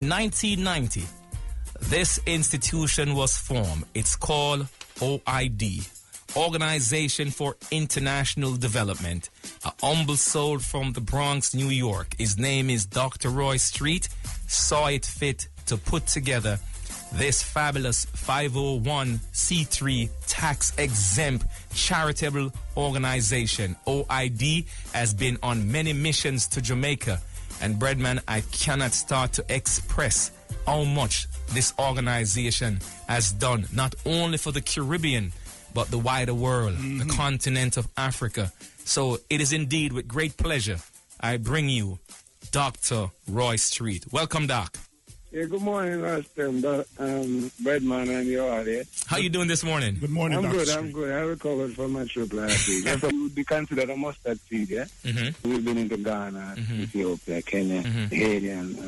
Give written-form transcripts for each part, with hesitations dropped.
1990, this institution was formed. It's called O.I.D, Organization for International Development. A humble soul from the Bronx, New York. His name is Dr. Roy Street. Saw it fit to put together this fabulous 501c3 tax-exempt charitable organization. O.I.D has been on many missions to Jamaica. And Breadman, I cannot start to express how much this organization has done, not only for the Caribbean, but the wider world, the continent of Africa. So it is indeed with great pleasure I bring you Dr. Roy Street. Welcome, Doc. Yeah, good morning, Breadman and your audience. How you doing this morning? Good morning, Dr. Street. I'm good. I recovered from my trip last week. That's what would be considered a mustard seed, yeah? We've been into Ghana, Ethiopia, Kenya, Haiti, and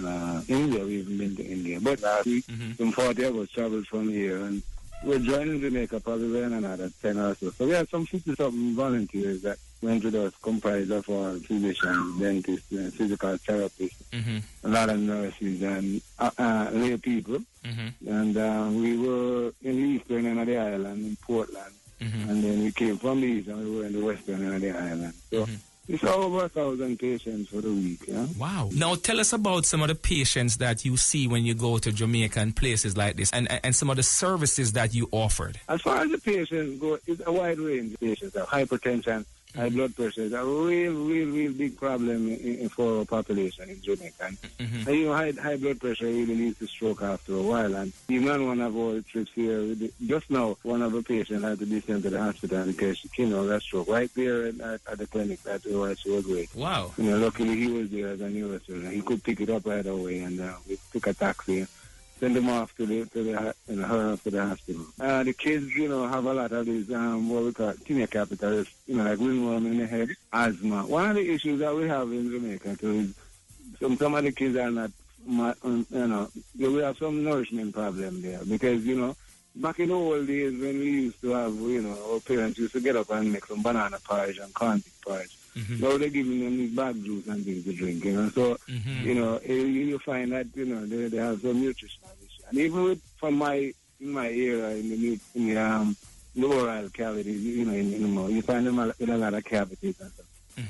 India. We've even been to India. But last week, some 40 of us traveled from here, and we're joining Jamaica probably in another 10 or so. So we have some 50-something volunteers that went with us, comprised of our physicians, dentists, physical therapists, a lot of nurses and lay people. And we were in the eastern end of the island, in Portland. And then we came from the east and we were in the western end of the island. So it's over 1,000 patients for the week. Yeah? Wow. Now tell us about some of the patients that you see when you go to Jamaica and places like this, and some of the services that you offered. As far as the patients go, it's a wide range of patients. Hypertension, high blood pressure is a real big problem for our population in Jamaica. And you know, high blood pressure really leads to stroke after a while. And even on one of our trips here, just now, one of our patients had to be sent to the hospital because she came out of stroke right there at the clinic that she was with. Wow. You know, luckily he was there as a neurosurgeon. He could pick it up right away, and we took a taxi. Send them off to the hospital. The kids, you know, have a lot of these, what we call tinea capitals, you know, like ringworm in the head, asthma. One of the issues that we have in Jamaica, too, is some of the kids are not, you know, we have some nourishment problem there. Because, you know, back in the old days when we used to have, you know, our parents used to get up and make some banana porridge and corn porridge. Now they're giving them these bag juice and things to drink, you know. So, you know, you find that, you know, they have some nutritional issues. And even from in my era, in the oral cavities, you know, in the mouth, you find them with a lot of cavities and stuff,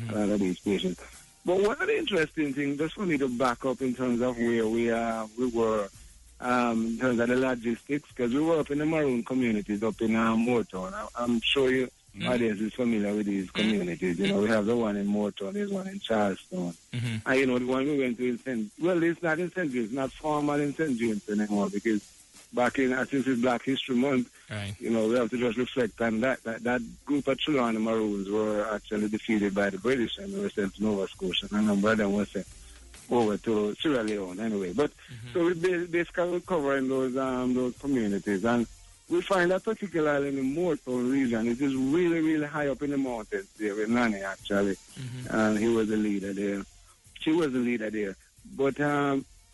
a lot of these patients. But one of the interesting things, just for me to back up in terms of where we were, in terms of the logistics, because we were up in the Maroon communities up in Moortown. I'm sure you audience is familiar with these communities. You know, we have the one in Moortown, there's one in Charlestown. And, you know, the one we went to in it's not in St. James, not formal in St. James anymore, because back in, since it's Black History Month, you know, we have to just reflect on that. That group of children, the Maroons, were actually defeated by the British and they were sent to Nova Scotia. And a number of them were sent over to Sierra Leone anyway. But so we basically covering those communities. And we find that particularly in the Moortown region, it is really high up in the mountains there with Nanny, actually. And he was the leader there. She was the leader there. But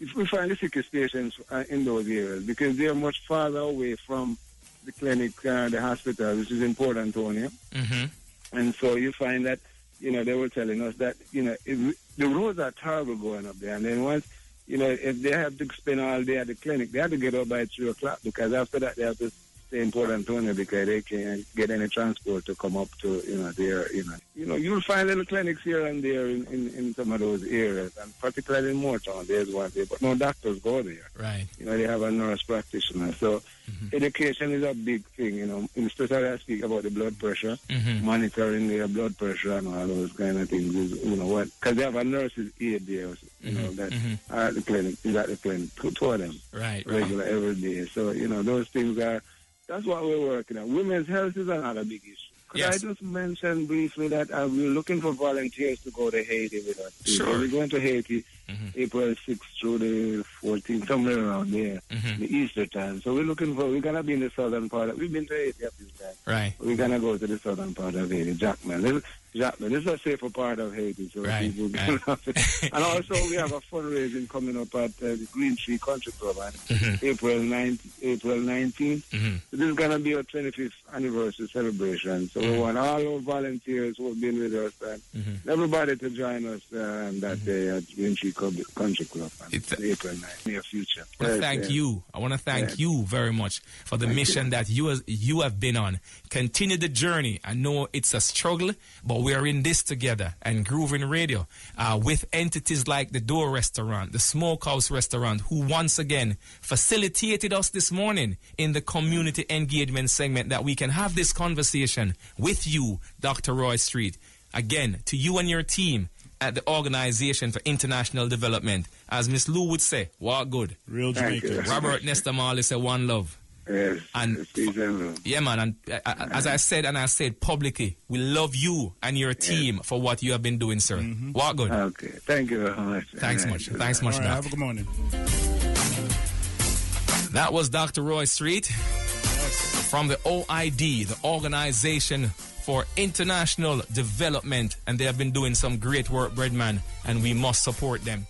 if we find the sickest patients in those areas, because they are much farther away from the clinic, the hospital, which is in Port Antonio. And so you find that, you know, they were telling us that, you know, the roads are terrible going up there. And then once, you know, if they have to spend all day at the clinic, they have to get up by 3 o'clock, because after that they have to stay in Port Antonio because they can't get any transport to come up to, you know, there, you know. You'll find little clinics here and there in some of those areas, and particularly in Moortown, there's one there, but no doctors go there. Right. You know, they have a nurse practitioner. So education is a big thing, you know, especially I speak about the blood pressure, monitoring their blood pressure and all those kind of things, is, you know, what, because they have a nurse's aide there, you know, that are at the clinic, is at the clinic, two of them, regular every day. So, you know, those things that's what we're working on. Women's health is another big issue. Yes. I just mentioned briefly that we're looking for volunteers to go to Haiti with us. Sure. So we're going to Haiti April 6th through the 14th, somewhere around there, the Easter time. So we're going to be in the southern part. We've been to Haiti a few times. Right. We're going to go to the southern part of Haiti, Jackman. Exactly. This is a safer part of Haiti, so Right, people right. And also we have a fundraising coming up at the Green Tree Country Club on April 19th. So this is going to be a 25th anniversary celebration. So we want all our volunteers who have been with us and everybody to join us that day at Green Tree Country Club on April 9th, near future. I want to thank you. I want to thank you very much for the mission that you have been on. Continue the journey. I know it's a struggle, but we are in this together. And Groovin Radio, with entities like the Door Restaurant, the Smokehouse Restaurant, who once again facilitated us this morning in the community engagement segment that we can have this conversation with you, Dr. Roy Street. Again, to you and your team at the Organization for International Development. As Miss Lou would say, walk good. Real Jamaican. Robert Nesta Marley said, one love. Yes. And yeah, man. And as I said publicly, we love you and your team for what you have been doing, sir. Walk good. Okay. Thank you very much. Thanks much. Thanks much, All right, Doc. have a good morning. That was Dr. Roy Street from the O.I.D, the Organization for International Development, and they have been doing some great work, Breadman, and we must support them.